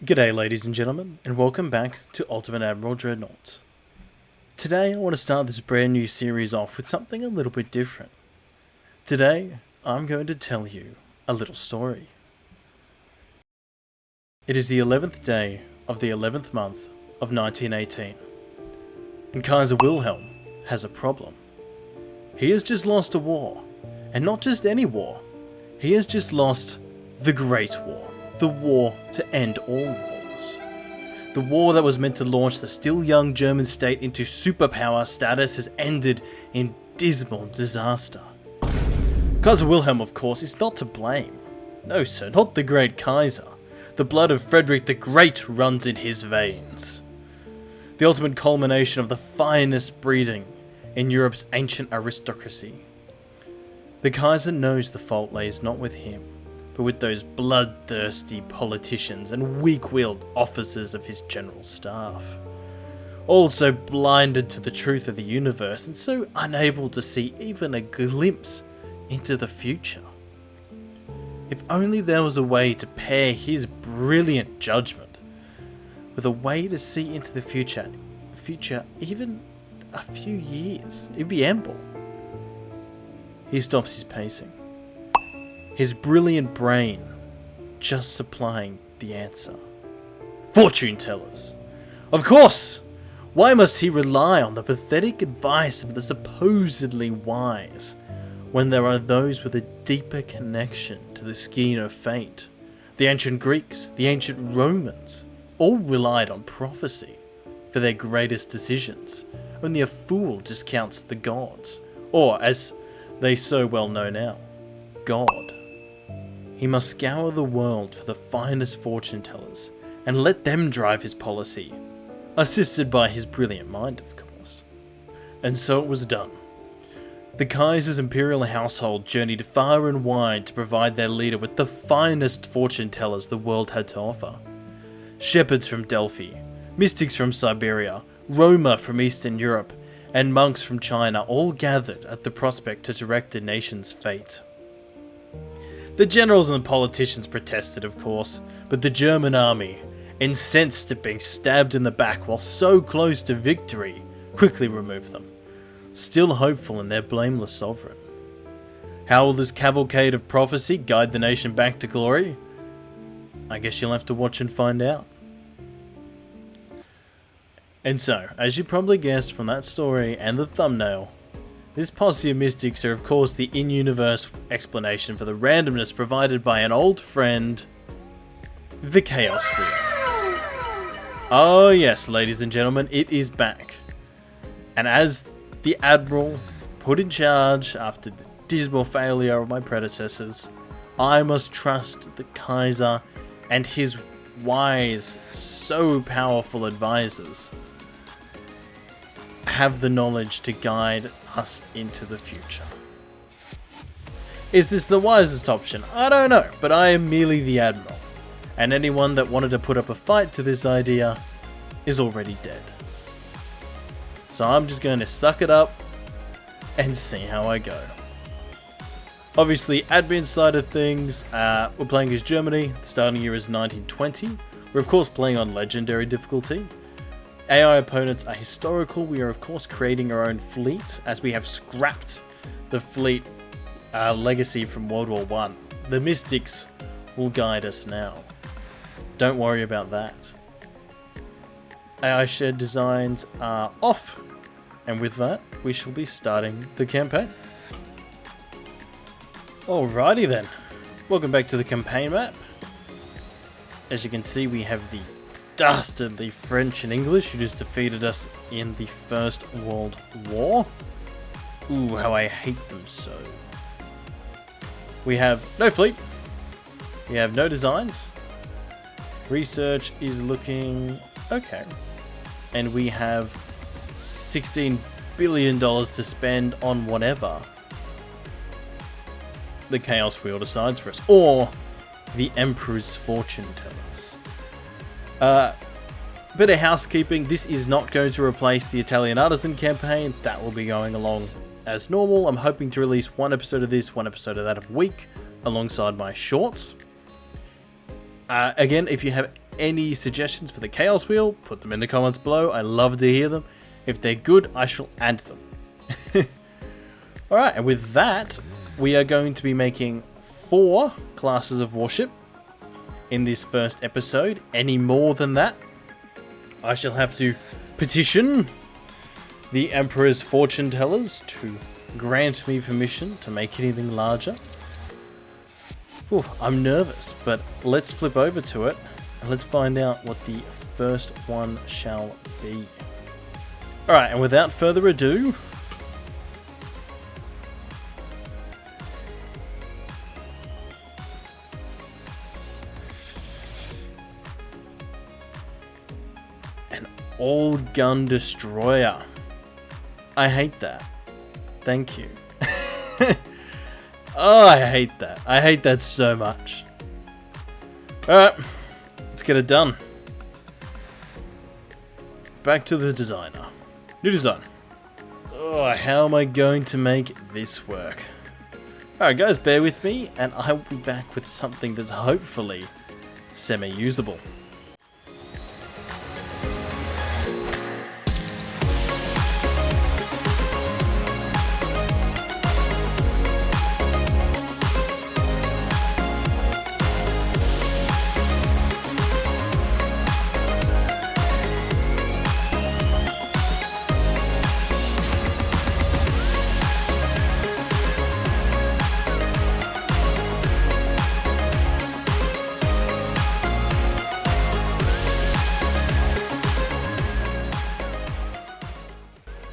G'day ladies and gentlemen, and welcome back to Ultimate Admiral Dreadnoughts. Today I want to start this brand new series off with something a little bit different. Today I'm going to tell you a little story. It is the 11th day of the 11th month of 1918, and Kaiser Wilhelm has a problem. He has just lost a war, and not just any war. He has just lost the Great War, the war to end all wars. The war that was meant to launch the still young German state into superpower status has ended in dismal disaster. Kaiser Wilhelm, of course, is not to blame. No sir, not the great Kaiser. The blood of Frederick the Great runs in his veins. The ultimate culmination of the finest breeding in Europe's ancient aristocracy. The Kaiser knows the fault lays not with him, but with those bloodthirsty politicians and weak-willed officers of his general staff. All so blinded to the truth of the universe and so unable to see even a glimpse into the future. If only there was a way to pair his brilliant judgment with a way to see into the future even a few years, it'd be ample. He stops his pacing. His brilliant brain just supplying the answer. Fortune tellers! Of course! Why must he rely on the pathetic advice of the supposedly wise, when there are those with a deeper connection to the skein of fate? The ancient Greeks, the ancient Romans, all relied on prophecy for their greatest decisions. Only a fool discounts the gods, or as they so well know now, God. He must scour the world for the finest fortune tellers and let them drive his policy, assisted by his brilliant mind, of course. And so it was done. The Kaiser's imperial household journeyed far and wide to provide their leader with the finest fortune tellers the world had to offer. Shepherds from Delphi, mystics from Siberia, Roma from Eastern Europe, and monks from China all gathered at the prospect to direct a nation's fate. The generals and the politicians protested, of course, but the German army, incensed at being stabbed in the back while so close to victory, quickly removed them, still hopeful in their blameless sovereign. How will this cavalcade of prophecy guide the nation back to glory? I guess you'll have to watch and find out. And so, as you probably guessed from that story and the thumbnail, this posse of mystics are of course the in-universe explanation for the randomness provided by an old friend, the Chaos Wheel. Oh yes, ladies and gentlemen, it is back. And as the Admiral put in charge after the dismal failure of my predecessors, I must trust the Kaiser and his wise, so powerful advisors have the knowledge to guide us into the future. Is this the wisest option? I don't know, but I am merely the Admiral, and anyone that wanted to put up a fight to this idea is already dead. So I'm just going to suck it up and see how I go. Obviously, admin side of things, we're playing as Germany, the starting year is 1920. We're of course playing on legendary difficulty. AI opponents are historical. We are of course creating our own fleet, as we have scrapped the fleet legacy from World War I. The mystics will guide us now. Don't worry about that. AI shared designs are off, and with that we shall be starting the campaign. Alrighty then, welcome back to the campaign map. As you can see, we have the dastardly French and English who just defeated us in the First World War. Ooh, how I hate them so. We have no fleet. We have no designs. Research is looking okay. And we have $16 billion to spend on whatever the Chaos Wheel decides for us, or the Emperor's fortune tellers. Bit of housekeeping, this is not going to replace the Italian Artisan campaign. That will be going along as normal. I'm hoping to release one episode of this, one episode of that a week, alongside my shorts. Again, if you have any suggestions for the Chaos Wheel, put them in the comments below. I love to hear them. If they're good, I shall add them. Alright, and with that, we are going to be making 4 classes of warship in this first episode. Any more than that, I shall have to petition the Emperor's fortune tellers to grant me permission to make anything larger. Ooh, I'm nervous, but let's flip over to it and let's find out what the first one shall be. Alright, and without further ado, an all-gun destroyer. I hate that. Thank you. Oh, I hate that. I hate that so much. Alright, let's get it done. Back to the designer. New design. Oh, how am I going to make this work? Alright guys, bear with me and I will be back with something that's hopefully semi-usable.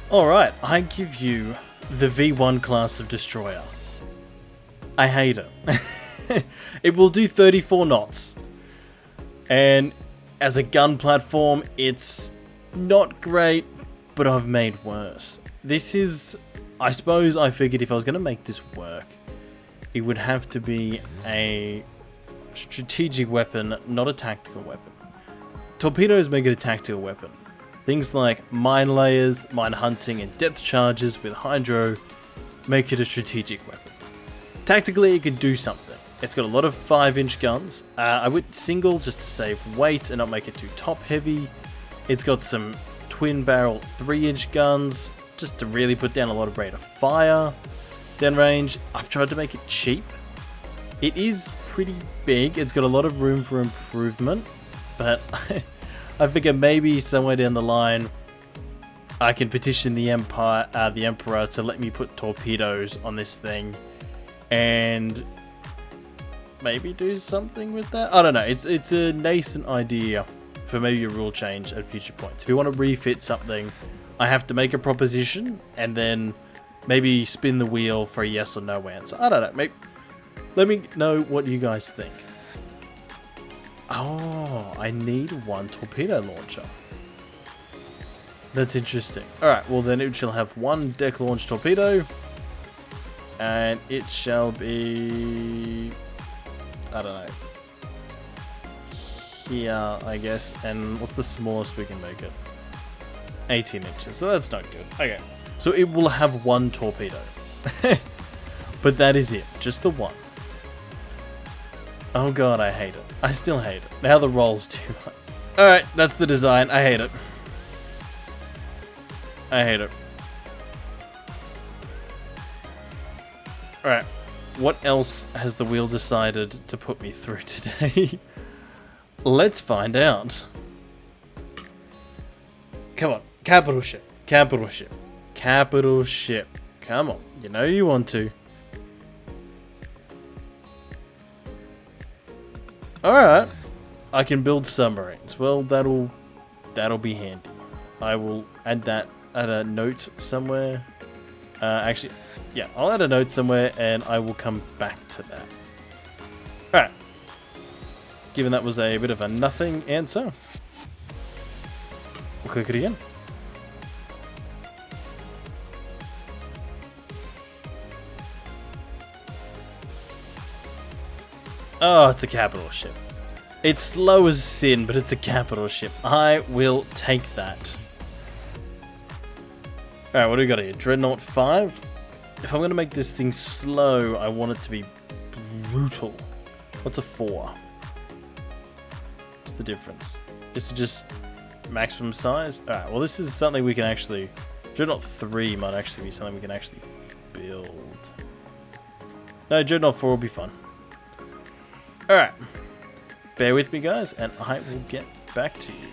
Alright, I give you the V1 class of destroyer. I hate it. It will do 34 knots. And as a gun platform, it's not great, but I've made worse. This is, I suppose I figured if I was going to make this work, it would have to be a strategic weapon, not a tactical weapon. Torpedoes make it a tactical weapon. Things like mine layers, mine hunting, and depth charges with hydro make it a strategic weapon. Tactically, it can do something. It's got a lot of 5-inch guns. I went single just to save weight and not make it too top heavy. It's got some twin barrel 3-inch guns just to really put down a lot of rate of fire. Downrange, I've tried to make it cheap. It is pretty big. It's got a lot of room for improvement, but I figure maybe somewhere down the line I can petition the Emperor to let me put torpedoes on this thing and maybe do something with that. I don't know. It's a nascent idea for maybe a rule change at future points. If you want to refit something, I have to make a proposition and then maybe spin the wheel for a yes or no answer. I don't know. Maybe, let me know what you guys think. Oh, I need 1 torpedo launcher. That's interesting. Alright, well then it shall have 1 deck launch torpedo. And it shall be, I don't know, here, I guess. And what's the smallest we can make it? 18 inches, so that's not good. Okay, so it will have 1 torpedo. But that is it, just the 1. Oh god, I hate it. I still hate it. Now the roll's too high. Alright, that's the design. I hate it. I hate it. Alright, what else has the wheel decided to put me through today? Let's find out. Come on, capital ship, capital ship, capital ship. Come on, you know you want to. Alright, I can build submarines. Well, that'll be handy. I will add that at a note somewhere. Actually, yeah, I'll add a note somewhere and I will come back to that. Alright. Given that was a bit of a nothing answer, we'll click it again. Oh, it's a capital ship. It's slow as sin, but it's a capital ship. I will take that. Alright, what do we got here? Dreadnought 5. If I'm going to make this thing slow, I want it to be brutal. What's a 4? It's the difference? Is it just maximum size? Alright, well this is something we can actually... Dreadnought 3 might actually be something we can actually build. No, Dreadnought 4 will be fun. Alright. Bear with me, guys, and I will get back to you.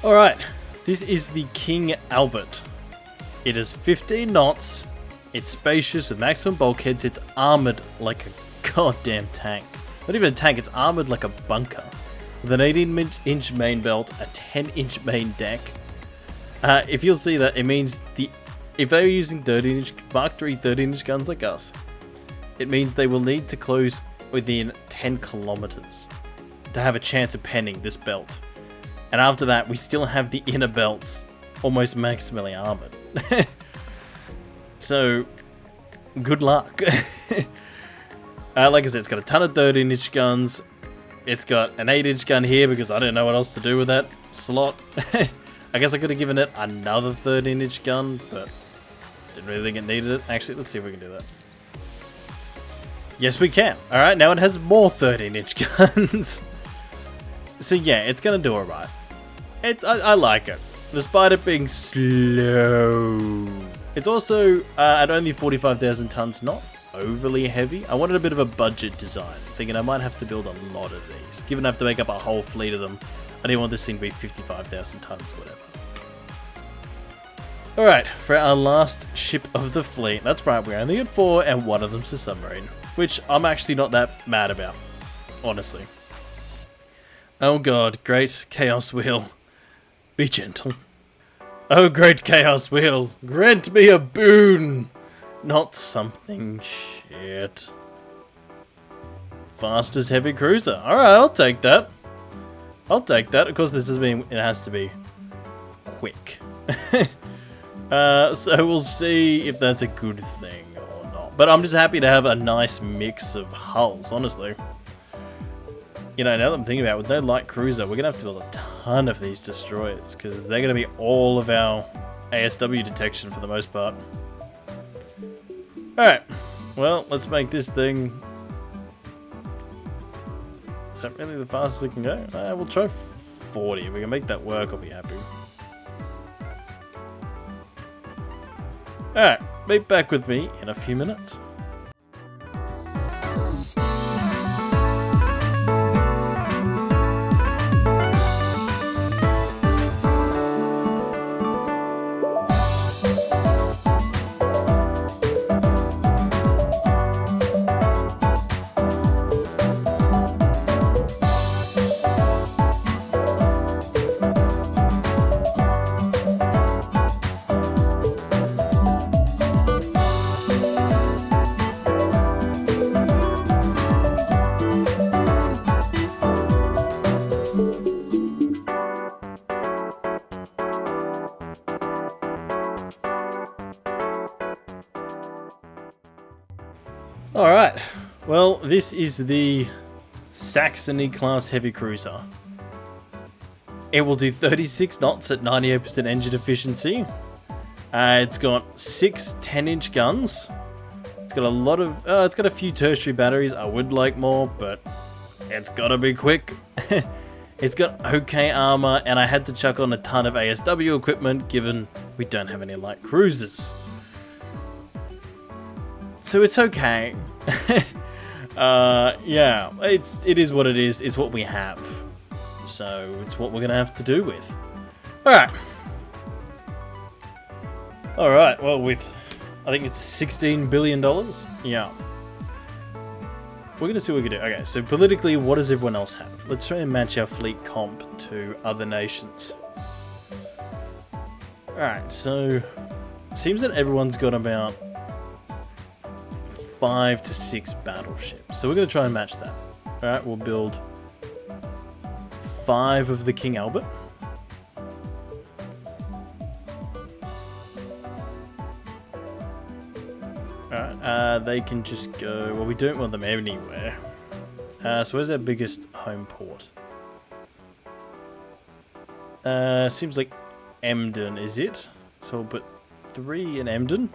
Alright, this is the King Albert. It is 15 knots, it's spacious with maximum bulkheads, it's armoured like a goddamn tank. Not even a tank, it's armoured like a bunker. With an 18-inch main belt, a 10-inch main deck. If you'll see that, it means if they're using 13-inch Mark III 13-inch guns like us, it means they will need to close within 10 kilometers to have a chance of penning this belt. And after that, we still have the inner belts almost maximally armored. So, good luck. Like I said, it's got a ton of 13-inch guns. It's got an 8-inch gun here because I didn't know what else to do with that slot. I guess I could have given it another 13-inch gun, but didn't really think it needed it. Actually, let's see if we can do that. Yes, we can. Alright, now it has more 13-inch guns. So yeah, it's gonna do alright. I like it, despite it being slow. It's also at only 45,000 tons, not overly heavy. I wanted a bit of a budget design, thinking I might have to build a lot of these. Given I have to make up a whole fleet of them, I didn't want this thing to be 55,000 tons, whatever. Alright, for our last ship of the fleet. That's right, we're only at 4, and one of them's a submarine, which I'm actually not that mad about, honestly. Oh god, great Chaos Wheel, be gentle. Oh great Chaos Wheel, grant me a boon, not something shit. Fastest heavy cruiser, alright, I'll take that. I'll take that, of course this doesn't mean it has to be quick. So we'll see if that's a good thing or not. But I'm just happy to have a nice mix of hulls, honestly. You know, now that I'm thinking about it, with no light cruiser, we're going to have to build a ton of these destroyers, because they're going to be all of our ASW detection for the most part. Alright, well, let's make this thing... Is that really the fastest it can go? We'll try 40. If we can make that work, I'll be happy. Alright, be back with me in a few minutes. Alright, well, this is the Saxony class heavy cruiser. It will do 36 knots at 98% engine efficiency. It's got 6 10-inch guns. It's got a lot of, it's got a few tertiary batteries. I would like more, but It's gotta be quick. It's got okay armor, and I had to chuck on a ton of ASW equipment given we don't have any light cruisers. So it's okay. Yeah, it is what it is. It's what we have. So it's what we're gonna have to do with. Alright. Alright, well I think it's $16 billion. Yeah. We're gonna see what we can do. Okay, so politically, what does everyone else have? Let's try and match our fleet comp to other nations. Alright, so it seems that everyone's got about 5 to 6 battleships. So we're gonna try and match that. Alright, we'll build 5 of the King Albert. Alright, they can just go... Well, we don't want them anywhere. So where's our biggest home port? Seems like Emden is it. So we'll put 3 in Emden.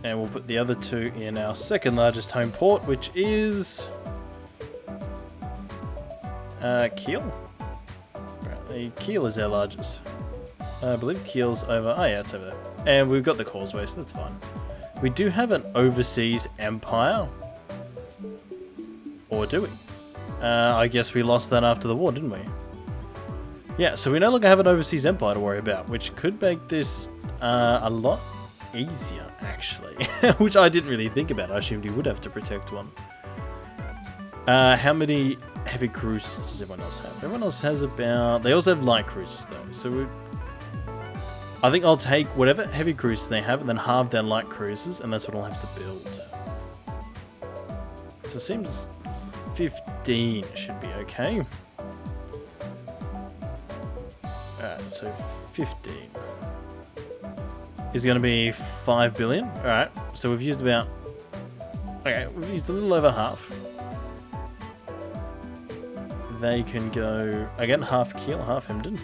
And we'll put the other 2 in our second largest home port, which is... Kiel? The Kiel is our largest. I believe Kiel's over... Oh yeah, it's over there. And we've got the causeway, so that's fine. We do have an overseas empire. Or do we? I guess we lost that after the war, didn't we? Yeah, so we no longer have an overseas empire to worry about, which could make this a lot easier, actually. Which I didn't really think about. I assumed you would have to protect one. How many heavy cruisers does everyone else have? Everyone else has about... They also have light cruisers, though. So I think I'll take whatever heavy cruisers they have and then halve their light cruisers, and that's what I'll have to build. So it seems 15 should be okay. Alright, so 15 is going to be 5 billion. Alright, so we've used about... Okay, we've used a little over half. They can go, again, half Kiel, half Emden.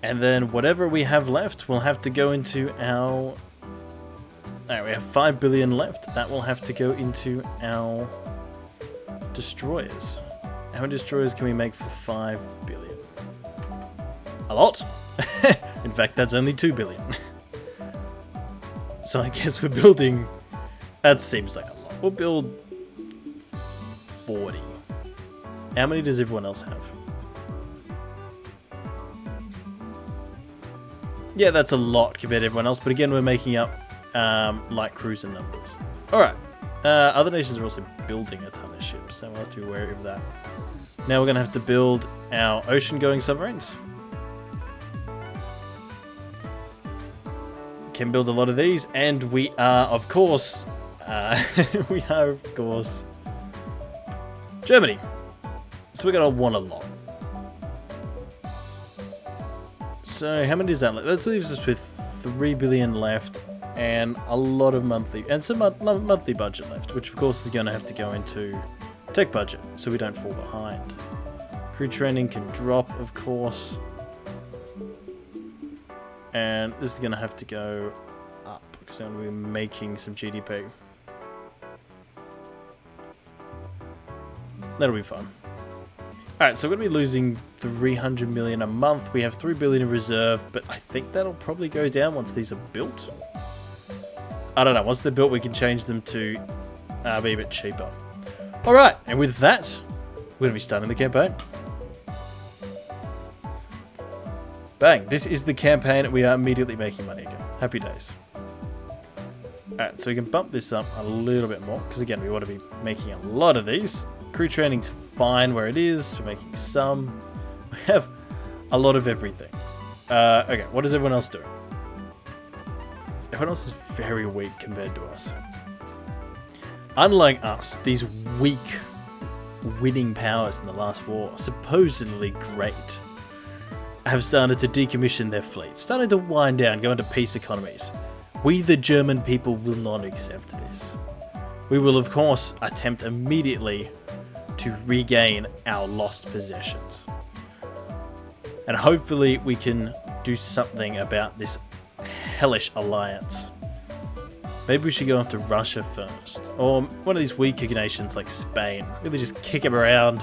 And then whatever we have left will have to go into our... Alright, we have 5 billion left. That will have to go into our destroyers. How many destroyers can we make for 5 billion? A lot. In fact, that's only 2 billion. So I guess we're building... That seems like a lot. We'll build 40. How many does everyone else have? Yeah, that's a lot compared to everyone else, but again, we're making up light cruiser numbers. Alright. Other nations are also building a ton of ships, so we'll have to be wary of that. Now we're going to have to build our ocean-going submarines. Can build a lot of these, and we are, of course, Germany. So we're going to want a lot. So how many is that? That leaves us with 3 billion left, and a lot of monthly, and some monthly budget left, which of course is going to have to go into tech budget, so we don't fall behind. Crew training can drop, of course. And this is going to have to go up, because I'm going to be making some GDP. That'll be fun. Alright, so we're going to be losing 300 million a month. We have 3 billion in reserve, but I think that'll probably go down once these are built. I don't know, once they're built we can change them to be a bit cheaper. Alright, and with that, we're going to be starting the campaign. Bang, this is the campaign. We are immediately making money again. Happy days. Alright, so we can bump this up a little bit more, because again, we want to be making a lot of these. Crew training's fine where it is. We're making some. We have a lot of everything. Okay, what is everyone else doing? Everyone else is very weak compared to us. Unlike us, these weak winning powers in the last war, supposedly great, have started to decommission their fleet, starting to wind down, go into peace economies. We, the German people, will not accept this. We will, of course, attempt immediately to regain our lost possessions. And hopefully we can do something about this hellish alliance. Maybe we should go after Russia first. Or one of these weaker nations like Spain. Really just kick them around.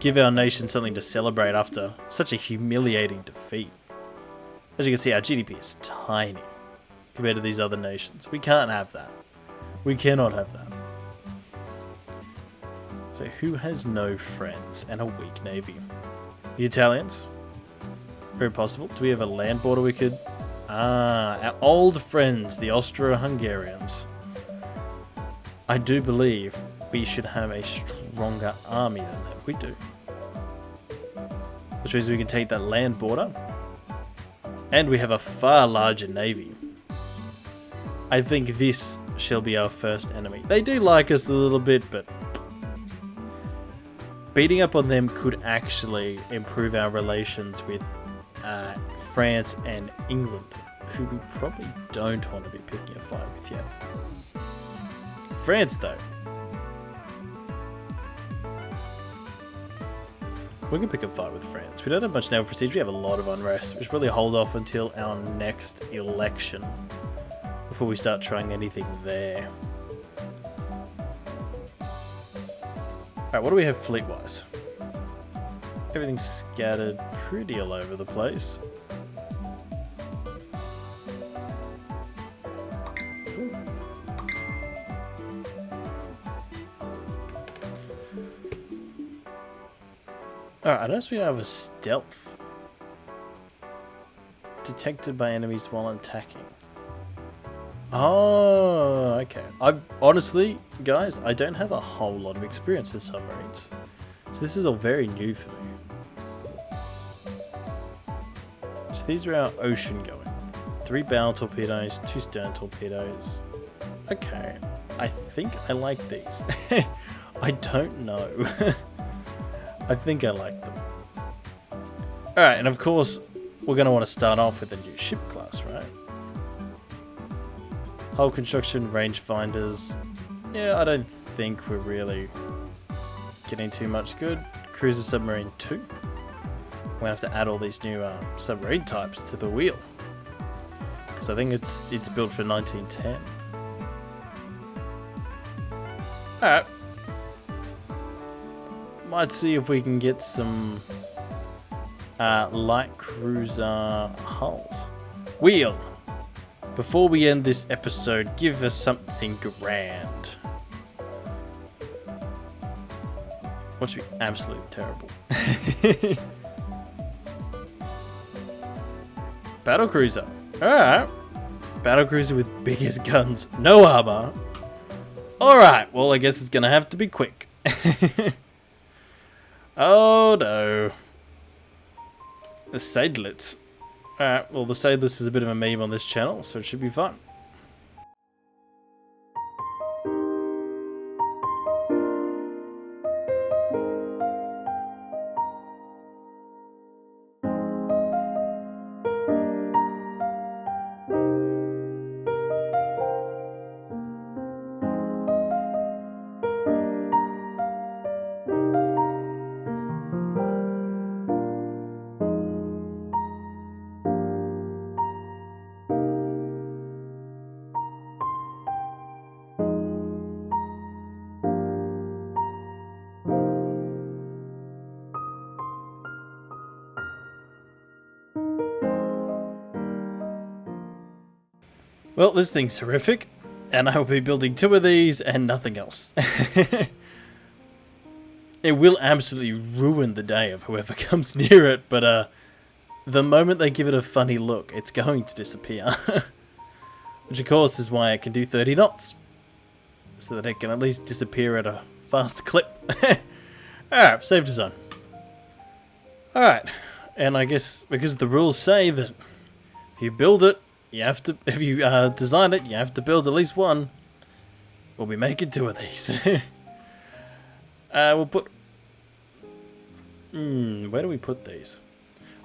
Give our nation something to celebrate after such a humiliating defeat. As you can see, our GDP is tiny compared to these other nations. We can't have that. We cannot have that. So who has no friends and a weak navy? The Italians? Very possible. Do we have a land border we could... our old friends, the Austro-Hungarians. I do believe we should have a stronger army than them. We do. Which means we can take that land border. And we have a far larger navy. I think this shall be our first enemy. They do like us a little bit, but beating up on them could actually improve our relations with France and England, who we probably don't want to be picking a fight with yet. France, though. We can pick a fight with France. We don't have much naval prestige. We have a lot of unrest. We should probably hold off until our next election before we start trying anything there. Alright, what do we have fleet-wise? Everything's scattered pretty all over the place. Alright, I noticed we don't have a stealth. Detected by enemies while attacking. Oh, okay. Honestly, guys, I don't have a whole lot of experience with submarines. So this is all very new for me. So these are our ocean going. 3 bow torpedoes, 2 stern torpedoes. Okay, I think I like these. I don't know. I think I like them. Alright, and of course, we're going to want to start off with a new ship class, right? Hull construction, rangefinders. Yeah, I don't think we're really getting too much good. Cruiser submarine 2. We're going to have to add all these new submarine types to the wheel. Because I think it's built for 1910. Alright. Might see if we can get some light cruiser hulls. Wheel! Before we end this episode, give us something grand. What should be absolutely terrible? Battlecruiser. Alright. Battlecruiser with biggest guns. No armor. Alright, well I guess it's gonna have to be quick. Oh no. The Sadelets. Alright, well the Sadelets is a bit of a meme on this channel, so it should be fun. Well, this thing's horrific, and I will be building 2 of these and nothing else. It will absolutely ruin the day of whoever comes near it, but the moment they give it a funny look, it's going to disappear. Which of course is why it can do 30 knots. So that it can at least disappear at a fast clip. Alright, save design. Alright, and I guess because the rules say that if you build it, you have to, if you design it, you have to build at least 1. We'll be making 2 of these. We'll put... where do we put these?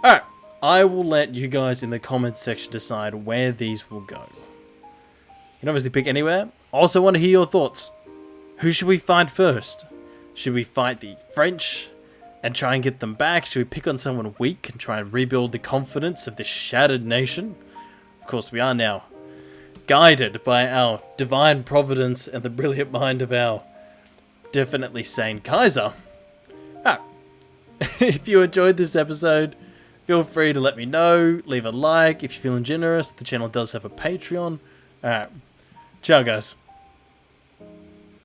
Alright, I will let you guys in the comments section decide where these will go. can obviously pick anywhere. Also want to hear your thoughts. Who should we fight first? Should we fight the French and try and get them back? Should we pick on someone weak and try and rebuild the confidence of this shattered nation? Of course, we are now guided by our divine providence and the brilliant mind of our definitely sane Kaiser. If you enjoyed this episode, feel free to let me know. Leave a like if you're feeling generous. The channel does have a Patreon. Alright. Ciao, guys.